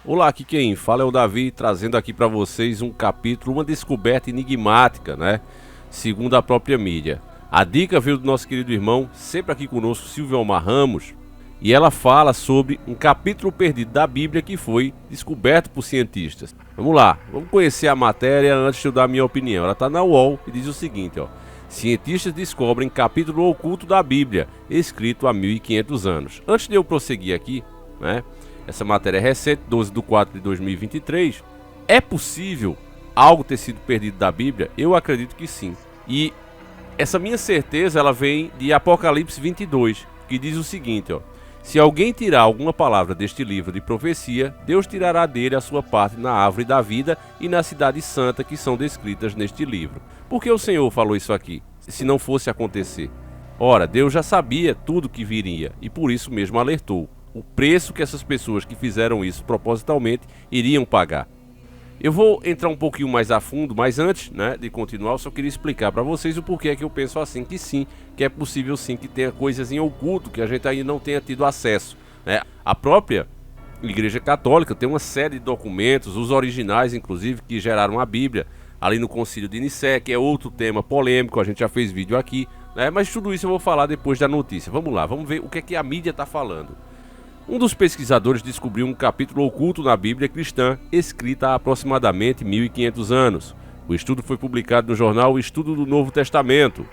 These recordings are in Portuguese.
Olá, aqui quem fala é o Davi, trazendo aqui para vocês um capítulo, uma descoberta enigmática, né? Segundo a própria mídia. A dica veio do nosso querido irmão, sempre aqui conosco, Silvio Omar Ramos, e ela fala sobre um capítulo perdido da Bíblia que foi descoberto por cientistas. Vamos lá, vamos conhecer a matéria antes de eu dar a minha opinião. Ela está na UOL e diz o seguinte, ó. Cientistas descobrem capítulo oculto da Bíblia, escrito há 1500 anos. Antes de eu prosseguir aqui, né? Essa matéria é recente, 12 de 4 de 2023. É possível algo ter sido perdido da Bíblia? Eu acredito que sim. E essa minha certeza ela vem de Apocalipse 22, que diz o seguinte, ó. Se alguém tirar alguma palavra deste livro de profecia, Deus tirará dele a sua parte na árvore da vida e na cidade santa que são descritas neste livro. Por que o Senhor falou isso aqui, se não fosse acontecer? Ora, Deus já sabia tudo que viria e por isso mesmo alertou o preço que essas pessoas que fizeram isso propositalmente iriam pagar. Eu vou entrar um pouquinho mais a fundo, mas antes, né, de continuar, eu só queria explicar para vocês o porquê que eu penso assim, que sim, que é possível sim que tenha coisas em oculto que a gente ainda não tenha tido acesso, né? A própria Igreja Católica tem uma série de documentos, os originais inclusive, que geraram a Bíblia, ali no Concílio de Nicéia, que é outro tema polêmico, a gente já fez vídeo aqui, né? Mas tudo isso eu vou falar depois da notícia. Vamos lá, vamos ver o que é que a mídia está falando. Um dos pesquisadores descobriu um capítulo oculto na Bíblia cristã, escrita há aproximadamente 1500 anos. O estudo foi publicado no jornal Estudo do Novo Testamento.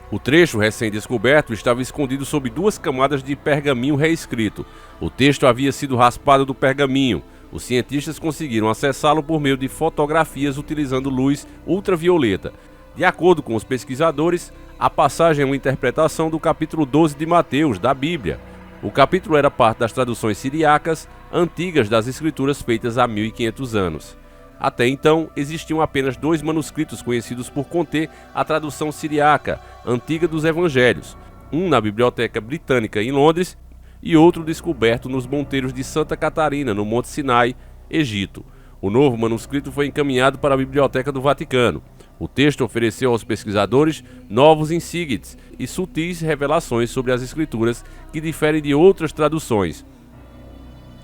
O trecho recém-descoberto estava escondido sob duas camadas de pergaminho reescrito. O texto havia sido raspado do pergaminho. Os cientistas conseguiram acessá-lo por meio de fotografias utilizando luz ultravioleta. De acordo com os pesquisadores, a passagem é uma interpretação do capítulo 12 de Mateus, da Bíblia. O capítulo era parte das traduções siriacas antigas das escrituras feitas há 1500 anos. Até então, existiam apenas dois manuscritos conhecidos por conter a tradução siriaca antiga dos evangelhos, um na Biblioteca Britânica em Londres e outro descoberto nos monteiros de Santa Catarina, no Monte Sinai, Egito. O novo manuscrito foi encaminhado para a Biblioteca do Vaticano. O texto ofereceu aos pesquisadores novos insights e sutis revelações sobre as escrituras que diferem de outras traduções.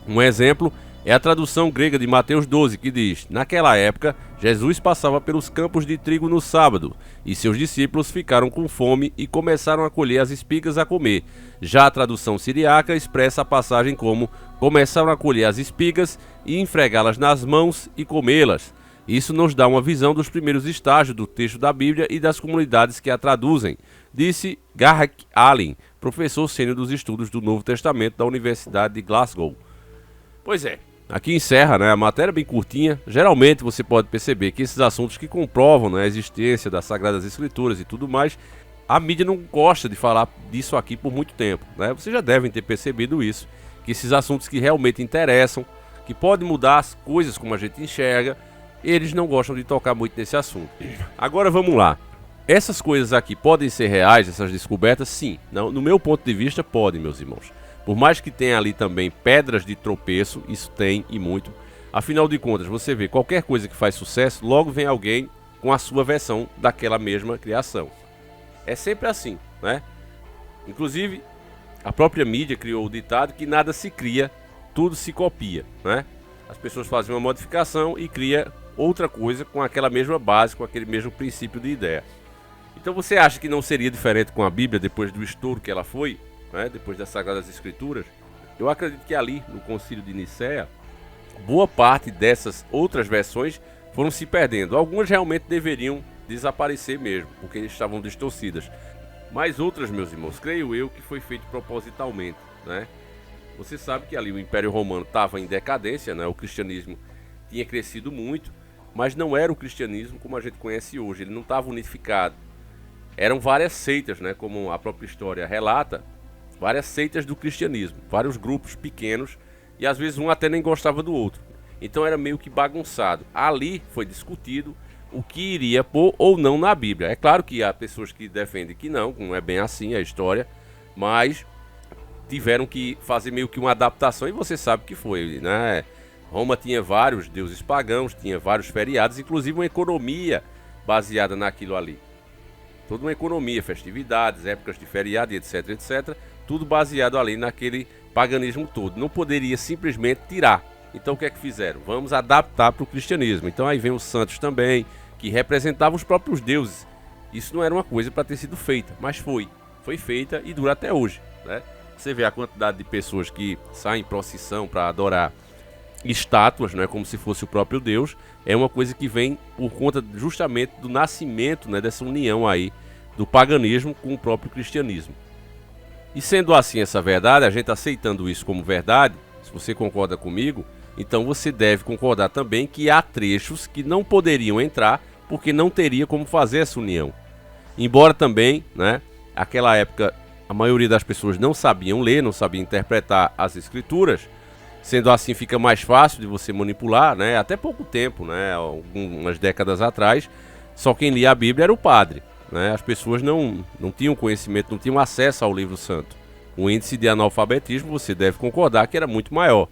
Um exemplo é a tradução grega de Mateus 12, que diz: naquela época, Jesus passava pelos campos de trigo no sábado, e seus discípulos ficaram com fome e começaram a colher as espigas a comer. Já a tradução siriaca expressa a passagem como: começaram a colher as espigas e enfregá-las nas mãos e comê-las. Isso nos dá uma visão dos primeiros estágios do texto da Bíblia e das comunidades que a traduzem, disse Garrick Allen, professor sênior dos estudos do Novo Testamento da Universidade de Glasgow. Pois é, aqui encerra, né, a matéria bem curtinha. Geralmente você pode perceber que esses assuntos que comprovam, né, a existência das Sagradas Escrituras e tudo mais, a mídia não gosta de falar disso aqui por muito tempo, né? Vocês já devem ter percebido isso, que esses assuntos que realmente interessam, que podem mudar as coisas como a gente enxerga, eles não gostam de tocar muito nesse assunto. Agora vamos lá. Essas coisas aqui podem ser reais, essas descobertas? Sim. Não, no meu ponto de vista, podem, meus irmãos. Por mais que tenha ali também pedras de tropeço, isso tem e muito. Afinal de contas, você vê, qualquer coisa que faz sucesso, logo vem alguém com a sua versão daquela mesma criação. É sempre assim, né? Inclusive, a própria mídia criou o ditado que nada se cria, tudo se copia, né? As pessoas fazem uma modificação e cria outra coisa com aquela mesma base, com aquele mesmo princípio de ideia. Então você acha que não seria diferente com a Bíblia depois do estouro que ela foi, né, depois das Sagradas Escrituras? Eu acredito que ali, no Concílio de Nicéia, boa parte dessas outras versões foram se perdendo. Algumas realmente deveriam desaparecer mesmo, porque estavam distorcidas. Mas outras, meus irmãos, creio eu que foi feito propositalmente, né? Você sabe que ali o Império Romano estava em decadência, né? O cristianismo tinha crescido muito, mas não era o cristianismo como a gente conhece hoje, ele não estava unificado. Eram várias seitas, né? Como a própria história relata, várias seitas do cristianismo, vários grupos pequenos, e às vezes um até nem gostava do outro. Então era meio que bagunçado. Ali foi discutido o que iria pôr ou não na Bíblia. É claro que há pessoas que defendem que não é bem assim a história, mas tiveram que fazer meio que uma adaptação, e você sabe que foi, né? Roma tinha vários deuses pagãos, tinha vários feriados, inclusive uma economia baseada naquilo ali. Toda uma economia, festividades, épocas de feriado, etc, tudo baseado ali naquele paganismo todo. Não poderia simplesmente tirar, Então o que é que fizeram? Vamos adaptar para o cristianismo. Então aí vem os santos também, que representavam os próprios deuses. Isso não era uma coisa para ter sido feita, mas foi feita e dura até hoje, né? Você vê a quantidade de pessoas que saem em procissão para adorar estátuas, né, como se fosse o próprio Deus. É uma coisa que vem por conta justamente do nascimento, né, dessa união aí do paganismo com o próprio cristianismo. E sendo assim essa verdade, a gente aceitando isso como verdade, se você concorda comigo, então você deve concordar também que há trechos que não poderiam entrar porque não teria como fazer essa união. Embora também, né, naquela época a maioria das pessoas não sabiam ler, não sabiam interpretar as escrituras, sendo assim fica mais fácil de você manipular, né? Até pouco tempo, né? Algumas décadas atrás, só quem lia a Bíblia era o padre, né? As pessoas não tinham conhecimento, não tinham acesso ao livro santo. O índice de analfabetismo, você deve concordar que era muito maior.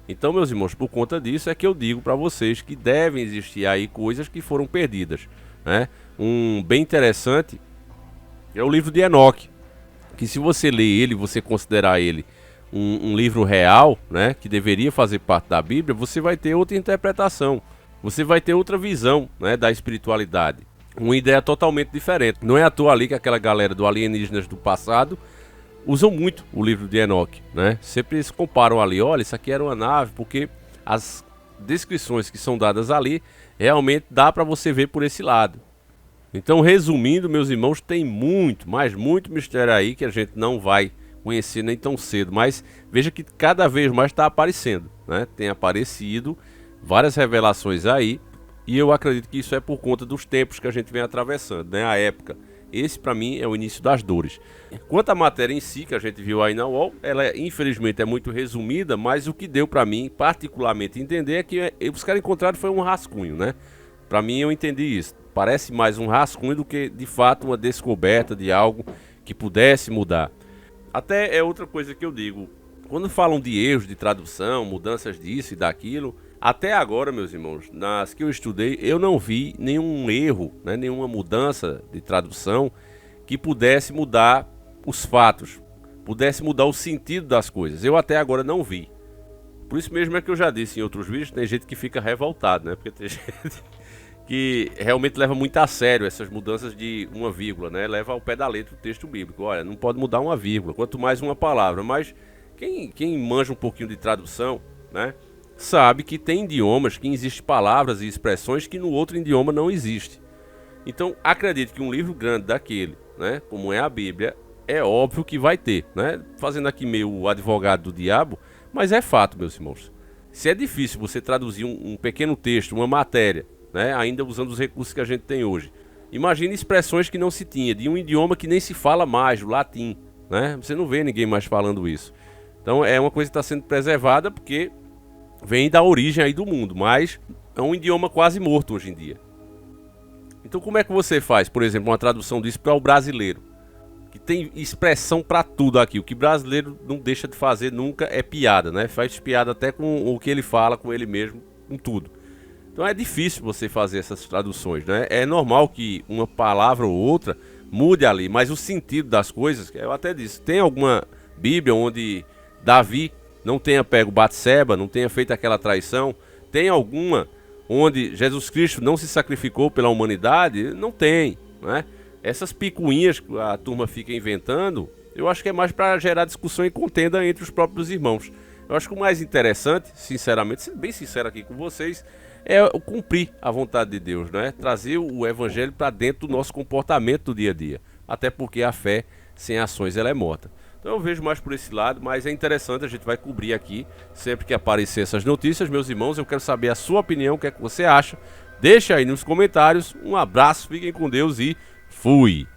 Então, meus irmãos, por conta disso é que eu digo para vocês que devem existir aí coisas que foram perdidas, né? Um bem interessante é o livro de Enoque, que se você ler ele, você considerar ele um livro real, né, que deveria fazer parte da Bíblia, você vai ter outra interpretação, você vai ter outra visão, né, da espiritualidade, uma ideia totalmente diferente. Não é à toa ali que aquela galera do alienígenas do passado usam muito o livro de Enoque, né? Sempre se comparam ali, olha, isso aqui era uma nave, porque as descrições que são dadas ali realmente dá para você ver por esse lado. Então, resumindo, meus irmãos, tem muito, mas muito mistério aí que a gente não vai conhecer nem tão cedo, mas veja que cada vez mais está aparecendo, né? Tem aparecido várias revelações aí, e eu acredito que isso é por conta dos tempos que a gente vem atravessando, né? A época. Esse para mim é o início das dores. Quanto à matéria em si que a gente viu aí na UOL, ela infelizmente é muito resumida, mas o que deu para mim particularmente entender é que os caras encontraram foi um rascunho, né? Para mim eu entendi isso. Parece mais um rascunho do que de fato uma descoberta de algo que pudesse mudar. Até é outra coisa que eu digo, quando falam de erros de tradução, mudanças disso e daquilo, até agora, meus irmãos, nas que eu estudei, eu não vi nenhum erro, né, nenhuma mudança de tradução que pudesse mudar os fatos, pudesse mudar o sentido das coisas. Eu até agora não vi. Por isso mesmo é que eu já disse em outros vídeos, tem gente que fica revoltado, né? Porque tem gente que realmente leva muito a sério essas mudanças de uma vírgula, né? Leva ao pé da letra o texto bíblico. Olha, não pode mudar uma vírgula, quanto mais uma palavra. Mas quem manja um pouquinho de tradução, né, sabe que tem idiomas que existem palavras e expressões que no outro idioma não existe. Então, acredito que um livro grande daquele, né, como é a Bíblia, é óbvio que vai ter, né? Fazendo aqui meio o advogado do diabo, mas é fato, meus irmãos. Se é difícil você traduzir um pequeno texto, uma matéria, né, ainda usando os recursos que a gente tem hoje, imagine expressões que não se tinha, de um idioma que nem se fala mais, o latim, né? Você não vê ninguém mais falando isso. Então é uma coisa que está sendo preservada porque vem da origem aí do mundo, mas é um idioma quase morto hoje em dia. Então como é que você faz, por exemplo, uma tradução disso para o brasileiro? Que tem expressão para tudo aqui. O que brasileiro não deixa de fazer nunca é piada, né? Faz piada até com o que ele fala, com ele mesmo, com tudo. Então é difícil você fazer essas traduções, né? É normal que uma palavra ou outra mude ali, mas o sentido das coisas, eu até disse, tem alguma Bíblia onde Davi não tenha pego Batseba, não tenha feito aquela traição? Tem alguma onde Jesus Cristo não se sacrificou pela humanidade? Não tem, né? Essas picuinhas que a turma fica inventando, eu acho que é mais para gerar discussão e contenda entre os próprios irmãos. Eu acho que o mais interessante, sinceramente, sendo bem sincero aqui com vocês, é cumprir a vontade de Deus, né? Trazer o evangelho para dentro do nosso comportamento do dia a dia. Até porque a fé sem ações ela é morta. Então eu vejo mais por esse lado, mas é interessante, a gente vai cobrir aqui sempre que aparecer essas notícias, meus irmãos. Eu quero saber a sua opinião, o que é que você acha. Deixa aí nos comentários. Um abraço, fiquem com Deus e fui!